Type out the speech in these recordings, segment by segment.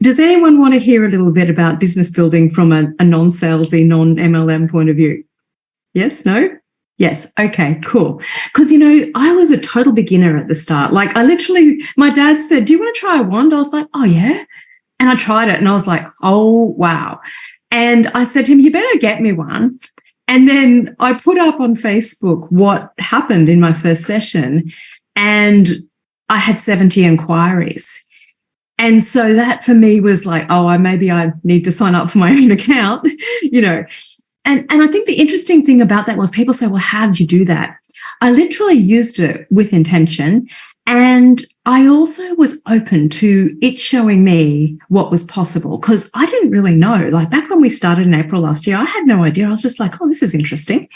does anyone want to hear a little bit about business building from a non-salesy, non-MLM point of view? Yes, no? Yes. Okay, cool. Because, I was a total beginner at the start. Like my dad said, do you want to try a wand? I was like, oh, yeah. And I tried it and I was like, oh, wow. And I said to him, you better get me one. And then I put up on Facebook what happened in my first session, and I had 70 inquiries. And so that for me was like, oh, maybe I need to sign up for my own account, And I think the interesting thing about that was people say, well, how did you do that? I literally used it with intention. And I also was open to it showing me what was possible, because I didn't really know. Like back when we started in April last year, I had no idea. I was just like, oh, this is interesting.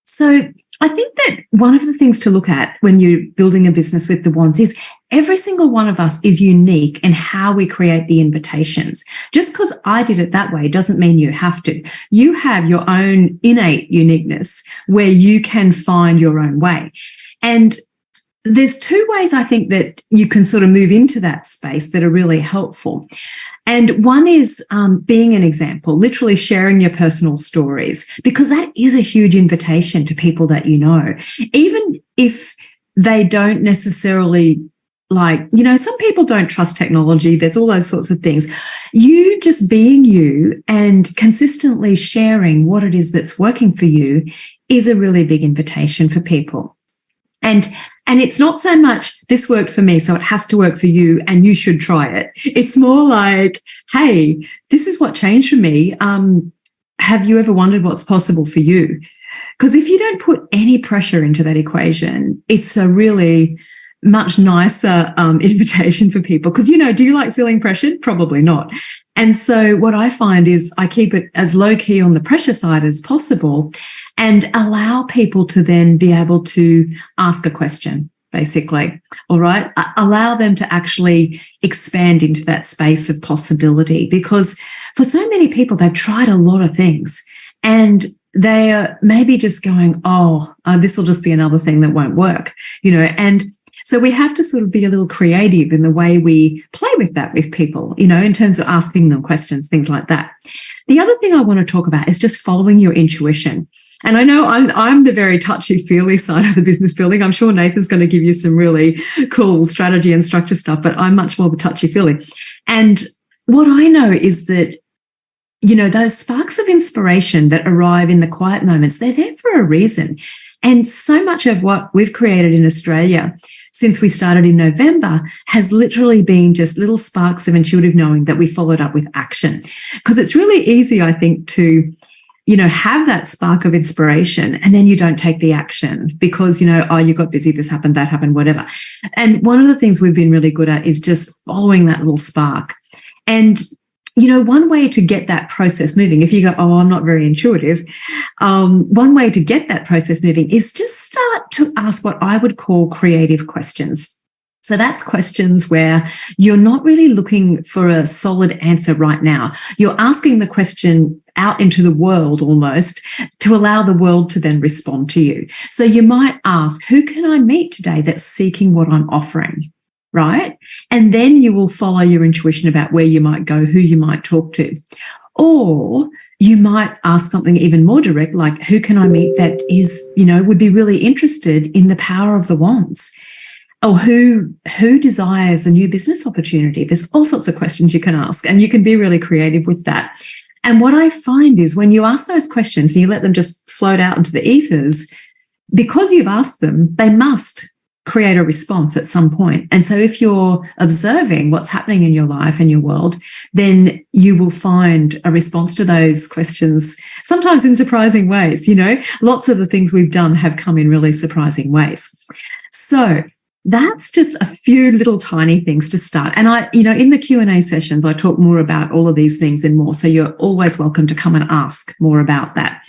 So I think that one of the things to look at when you're building a business with the wands is every single one of us is unique in how we create the invitations. Just because I did it that way doesn't mean you have to. You have your own innate uniqueness where you can find your own way. And there's two ways I think that you can sort of move into that space that are really helpful. And one is being an example, literally sharing your personal stories, because that is a huge invitation to people that you know, even if they don't necessarily some people don't trust technology. There's all those sorts of things. You just being you and consistently sharing what it is that's working for you is a really big invitation for people. And it's not so much this worked for me, so it has to work for you and you should try it. It's more like, hey, this is what changed for me. Have you ever wondered what's possible for you? Because if you don't put any pressure into that equation, it's a really much nicer invitation for people. Because, do you like feeling pressured? Probably not. And so what I find is I keep it as low key on the pressure side as possible and allow people to then be able to ask a question, basically. All right. Allow them to actually expand into that space of possibility, because for so many people, they've tried a lot of things and they are maybe just going, this will just be another thing that won't work, and so we have to sort of be a little creative in the way we play with that with people, in terms of asking them questions, things like that. The other thing I want to talk about is just following your intuition. And I know I'm the very touchy-feely side of the business building. I'm sure Nathan's going to give you some really cool strategy and structure stuff, but I'm much more the touchy-feely. And what I know is that, those sparks of inspiration that arrive in the quiet moments, they're there for a reason. And so much of what we've created in Australia since we started in November has literally been just little sparks of intuitive knowing that we followed up with action. Because it's really easy, I think, to, have that spark of inspiration and then you don't take the action because, you got busy, this happened, that happened, whatever. And one of the things we've been really good at is just following that little spark. And one way to get that process moving, if you go, I'm not very intuitive, one way to get that process moving is just start to ask what I would call creative questions. So that's questions where you're not really looking for a solid answer right now. You're asking the question out into the world almost to allow the world to then respond to you. So you might ask, who can I meet today that's seeking what I'm offering? Right? And then you will follow your intuition about where you might go, who you might talk to. Or you might ask something even more direct, like who can I meet that is, would be really interested in the power of the wands? Or who desires a new business opportunity? There's all sorts of questions you can ask, and you can be really creative with that. And what I find is when you ask those questions and you let them just float out into the ethers, because you've asked them, they must create a response at some point. And so if you're observing what's happening in your life and your world, then you will find a response to those questions, sometimes in surprising ways. Lots of the things we've done have come in really surprising ways. So that's just a few little tiny things to start. And in the Q&A sessions, I talk more about all of these things and more. So you're always welcome to come and ask more about that.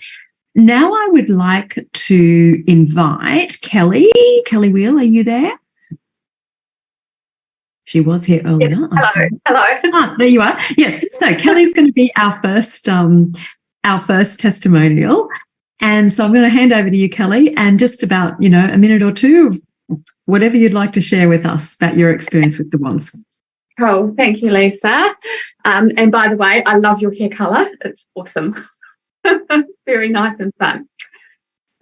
Now I would like to invite Kelly. Kelly Wheel, are you there? She was here earlier. Yes, hello. There you are. Yes. So Kelly's going to be our first testimonial. And so I'm going to hand over to you, Kelly, and just about, a minute or two of whatever you'd like to share with us about your experience with the wands. Cool. Thank you, Lisa. And by the way, I love your hair colour. It's awesome. Very nice and fun.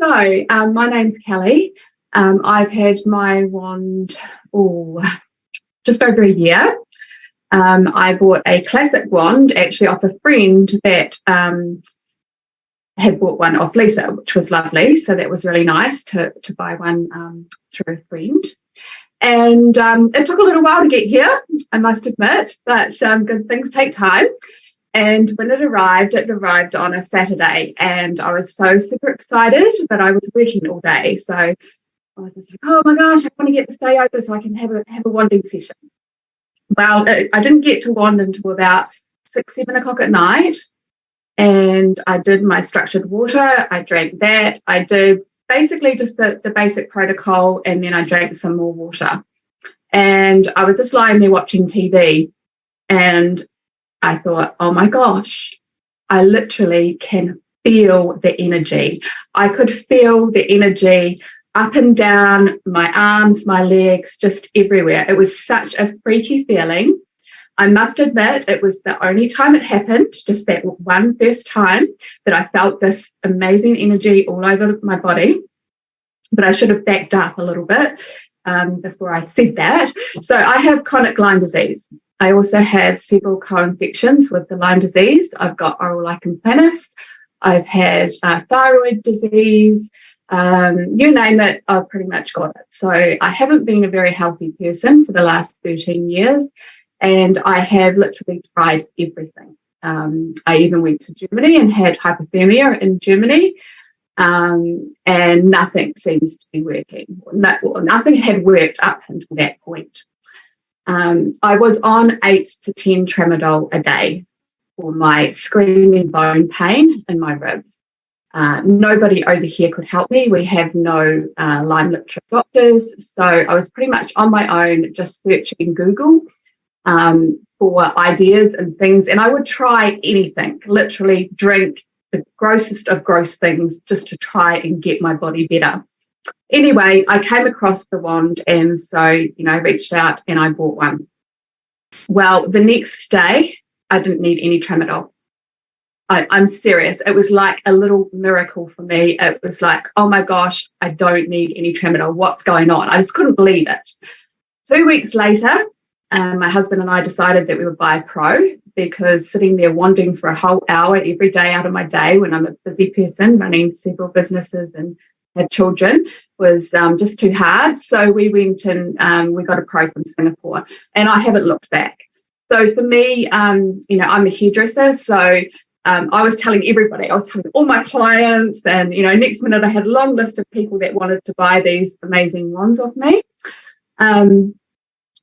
So my name's Kelly. I've had my wand just over a year. I bought a classic wand actually off a friend that had bought one off Lisa, which was lovely. So that was really nice to buy one through a friend. And it took a little while to get here, I must admit, but good things take time. And when it arrived on a Saturday, and I was so super excited, but I was working all day. So I was just like, oh my gosh, I want to get this day over so I can have a wanding session. Well, I didn't get to wand until about 6, 7 o'clock at night. And I did my structured water. I drank that. I did basically just the basic protocol, and then I drank some more water. And I was just lying there watching TV, and I thought, oh my gosh, I literally can feel the energy. I could feel the energy up and down my arms, my legs, just everywhere. It was such a freaky feeling. I must admit, it was the only time it happened, just that one first time that I felt this amazing energy all over my body. But I should have backed up a little bit before I said that. So I have chronic Lyme disease. I also have several co-infections with the Lyme disease. I've got oral lichen planus. I've had thyroid disease. You name it, I've pretty much got it. So I haven't been a very healthy person for the last 13 years. And I have literally tried everything. I even went to Germany and had hypothermia in Germany, and nothing seems to be working. Nothing had worked up until that point. I was on 8 to 10 tramadol a day for my screaming bone pain in my ribs. Nobody over here could help me. We have no Lyme literature doctors. So I was pretty much on my own, just searching Google for ideas and things, and I would try anything, literally drink the grossest of gross things just to try and get my body better. Anyway, I came across the wand, and so I reached out and I bought one. Well, the next day I didn't need any tramadol. I'm serious. It was like a little miracle for me. It was like, oh my gosh, I don't need any tramadol. What's going on? I just couldn't believe it. 2 weeks later, my husband and I decided that we would buy a Pro, because sitting there wanding for a whole hour every day out of my day when I'm a busy person running several businesses and had children was just too hard. So we went and we got a Pro from Singapore, and I haven't looked back. So for me, I'm a hairdresser, so I was telling everybody, I was telling all my clients, and next minute I had a long list of people that wanted to buy these amazing wands off me.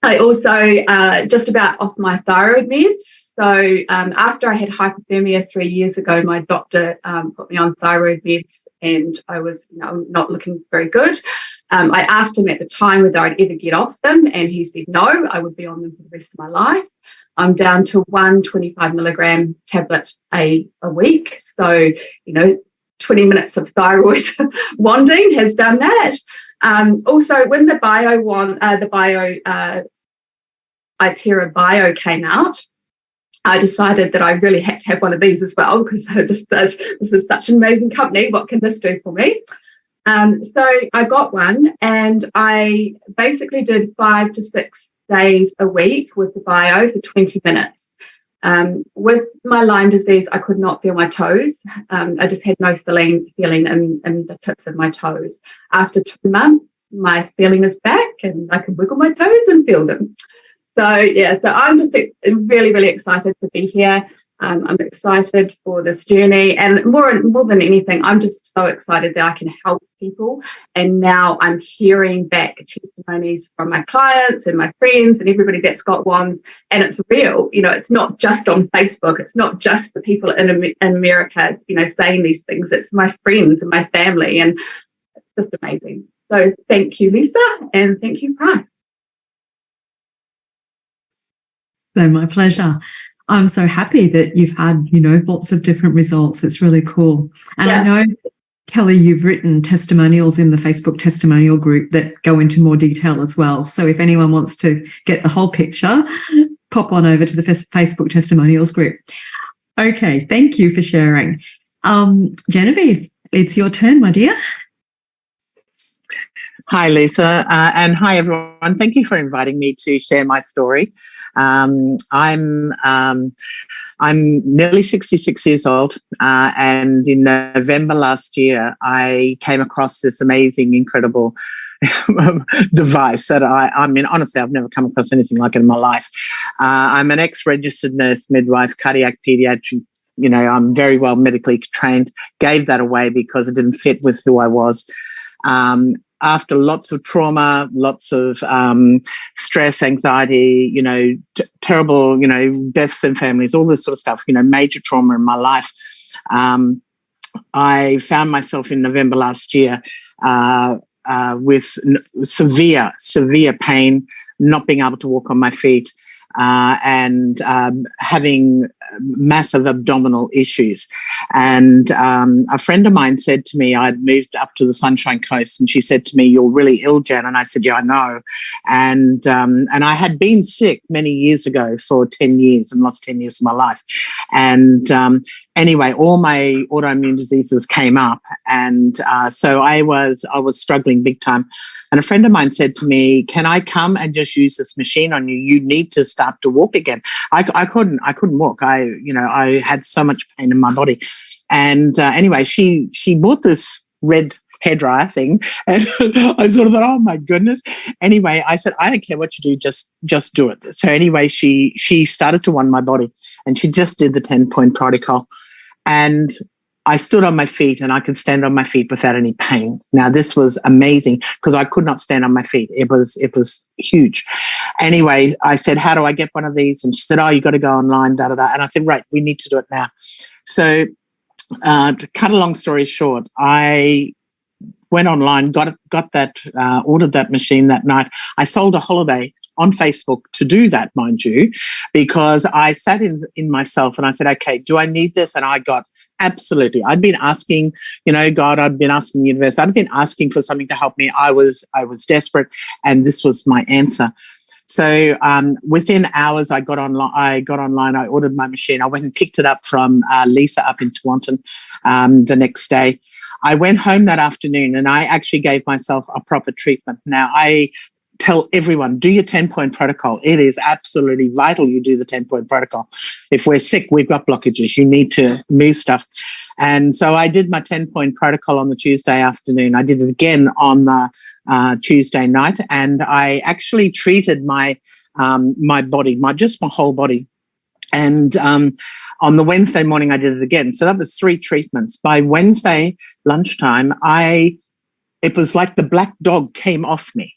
I also just about off my thyroid meds. So after I had hypothermia 3 years ago, my doctor put me on thyroid meds, and I was not looking very good. I asked him at the time whether I'd ever get off them, and he said no, I would be on them for the rest of my life. I'm down to 1 25 milligram tablet a week. So, 20 minutes of thyroid wanding has done that. Also, when the IteraCare Bio came out, I decided that I really had to have one of these as well, because this is such an amazing company. What can this do for me? So I got one, and I basically did 5 to 6 days a week with the Bio for 20 minutes. With my Lyme disease, I could not feel my toes. I just had no feeling in the tips of my toes. After 2 months, my feeling is back, and I can wiggle my toes and feel them. So I'm just really, really excited to be here. I'm excited for this journey, and more than anything, I'm just so excited that I can help people. And now I'm hearing back testimonies from my clients and my friends and everybody that's got wands, and it's real. It's not just on Facebook. It's not just the people in America, saying these things. It's my friends and my family, and it's just amazing. So thank you, Lisa, and thank you, Price. So my pleasure. I'm so happy that you've had, lots of different results. It's really cool. And I know, Kelly, you've written testimonials in the Facebook testimonial group that go into more detail as well. So if anyone wants to get the whole picture, pop on over to the Facebook testimonials group. Okay, thank you for sharing. Genevieve, it's your turn, my dear. Hi, Lisa, and hi, everyone. Thank you for inviting me to share my story. I'm nearly 66 years old, and in November last year, I came across this amazing, incredible device that I mean, honestly, I've never come across anything like it in my life. I'm an ex-registered nurse, midwife, cardiac pediatric. You know, I'm very well medically trained, gave that away because it didn't fit with who I was. After lots of trauma, lots of stress, anxiety, you know, terrible, you know, deaths in families, all this sort of stuff, you know, major trauma in my life. I found myself in November last year with severe pain, not being able to walk on my feet, and having massive abdominal issues. And a friend of mine said to me, I'd moved up to the Sunshine Coast, and she said to me, "You're really ill, Jen." And I said, "Yeah, I know." And I had been sick many years ago for 10 years and lost 10 years of my life. And anyway, all my autoimmune diseases came up, and so I was struggling big time. And a friend of mine said to me, "Can I come and just use this machine on you? You need to start to walk again." I couldn't walk. I had so much pain in my body. And anyway, she bought this red hairdryer thing, and I sort of thought, oh my goodness. Anyway, I said, "I don't care what you do, just do it." So anyway, she started to wind my body, and she just did the 10-point protocol. And I stood on my feet, and I could stand on my feet without any pain. Now, this was amazing because I could not stand on my feet. It was huge. Anyway, I said, "How do I get one of these?" And she said, "Oh, you got to go online, da, da, da." And I said, "Right, we need to do it now." So to cut a long story short, I went online, got that, ordered that machine that night. I sold a holiday on Facebook to do that, mind you, because I sat in myself and I said, okay, do I need this? And I got absolutely. I'd been asking, you know, God, I'd been asking the universe, I'd been asking for something to help me. I was desperate, and this was my answer. So within hours, I got online. I ordered my machine. I went and picked it up from Lisa up in Taunton the next day. I went home that afternoon, and I actually gave myself a proper treatment. Now, I tell everyone, do your 10-point protocol. It is absolutely vital you do the 10-point protocol. If we're sick, we've got blockages. You need to move stuff. And so I did my 10-point protocol on the Tuesday afternoon. I did it again on the Tuesday night, and I actually treated my body, my whole body. And on the Wednesday morning, I did it again. So that was 3 treatments. By Wednesday lunchtime, it was like the black dog came off me.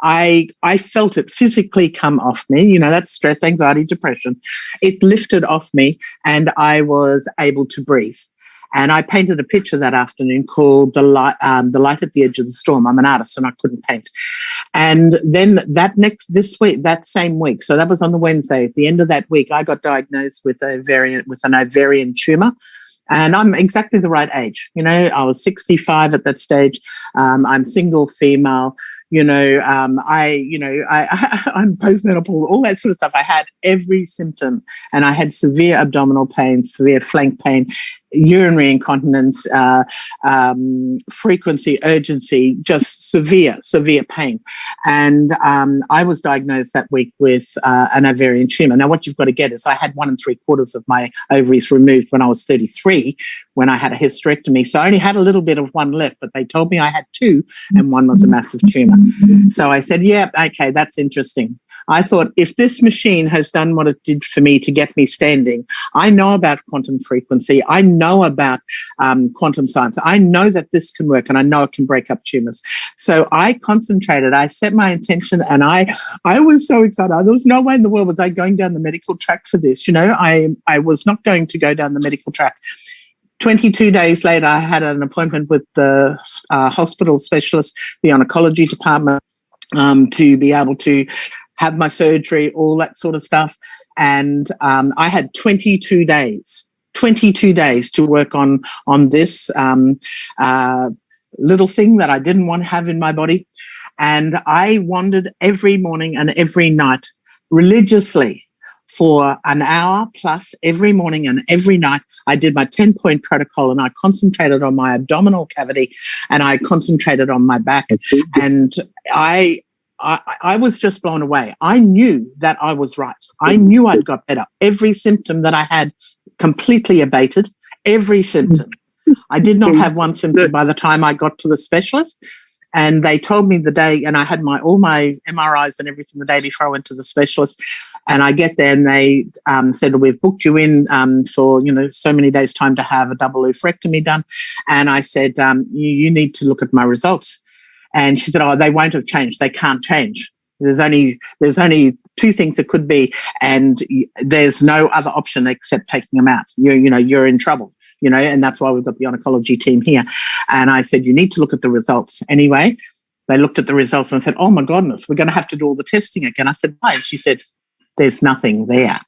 I felt it physically come off me. You know, that's stress, anxiety, depression. It lifted off me, and I was able to breathe. And I painted a picture that afternoon called The Light at the Edge of the Storm. I'm an artist, and I couldn't paint. And then that same week, so that was on the Wednesday, at the end of that week, I got diagnosed with an ovarian tumor. And I'm exactly the right age. You know, I was 65 at that stage. I'm single, female. I'm postmenopausal, all that sort of stuff. I had every symptom, and I had severe abdominal pain, severe flank pain, urinary incontinence, frequency, urgency, just severe pain. And I was diagnosed that week with an ovarian tumor. Now, what you've got to get is I had 1 3/4 of my ovaries removed when I was 33, when I had a hysterectomy. So I only had a little bit of one left, but they told me I had 2, and one was a massive tumor. So I said, yeah, okay, that's interesting. I thought, if this machine has done what it did for me to get me standing, I know about quantum frequency. I know about quantum science. I know that this can work, and I know it can break up tumors. So I concentrated. I set my intention, and I was so excited. There was no way in the world was I going down the medical track for this. You know, I was not going to go down the medical track. 22 days later, I had an appointment with the hospital specialist, the oncology department, to be able to have my surgery, all that sort of stuff. And I had 22 days to work on this little thing that I didn't want to have in my body. And I wandered every morning and every night religiously for an hour plus every morning and every night. I did my 10-point protocol, and I concentrated on my abdominal cavity, and I concentrated on my back. And I was just blown away. I knew that I was right. I knew I'd got better. Every symptom that I had completely abated. Every symptom. I did not have one symptom by the time I got to the specialist. And they told me the day, and I had all my MRIs and everything the day before I went to the specialist. And I get there, and they said, we've booked you in for, so many days' time to have a double oophorectomy done. And I said, you need to look at my results. And she said, oh, they won't have changed. They can't change. There's only two things it could be, and there's no other option except taking them out. You're in trouble. And that's why we've got the oncology team here. And I said, you need to look at the results. Anyway, they looked at the results and said, oh my goodness, we're going to have to do all the testing again. I said, why? And she said, there's nothing there.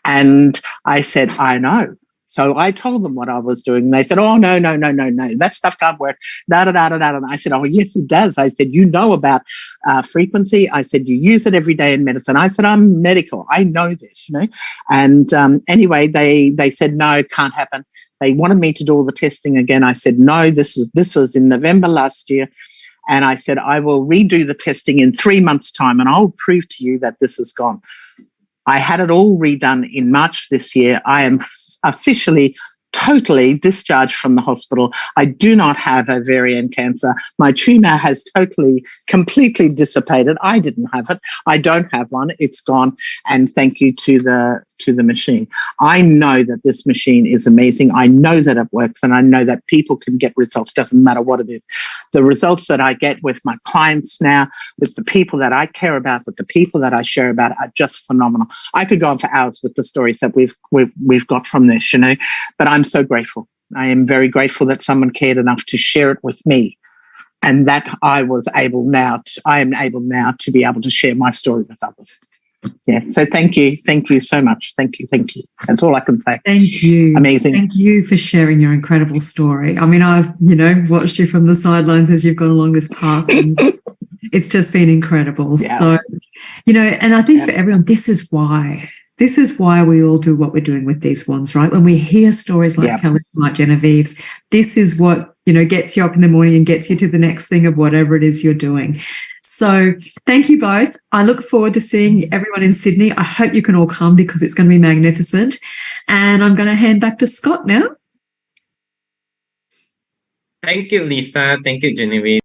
And I said, I know. So I told them what I was doing. They said, oh, no, that stuff can't work. And I said, oh, yes, it does. I said, you know about frequency. I said, you use it every day in medicine. I said, I'm medical. I know this, And anyway, they said, no, can't happen. They wanted me to do all the testing again. I said, no, this was in November last year. And I said, I will redo the testing in 3 months' time, and I'll prove to you that this is gone. I had it all redone in March this year. I am officially totally discharged from the hospital. I do not have ovarian cancer. My tumor has completely dissipated. I didn't have it. I don't have one. It's gone. And thank you to the machine. I know that this machine is amazing. I know that it works, and I know that people can get results. Doesn't matter what it is. The results that I get with my clients now, with the people that I care about, with the people that I share about, are just phenomenal. I could go on for hours with the stories that we've got from this, but I'm so grateful. I am very grateful that someone cared enough to share it with me, and that I am able now to be able to share my story with others. Yeah. So thank you so much. Thank you. That's all I can say. Thank you. Amazing. Thank you for sharing your incredible story. I mean, I've watched you from the sidelines as you've gone along this path, and it's just been incredible. Yeah. So and I think for everyone, this is why we all do what we're doing with these ones, right? When we hear stories like Kelly, like Genevieve's, this is what, gets you up in the morning and gets you to the next thing of whatever it is you're doing. So thank you both. I look forward to seeing everyone in Sydney. I hope you can all come, because it's going to be magnificent. And I'm going to hand back to Scott now. Thank you, Lisa. Thank you, Genevieve.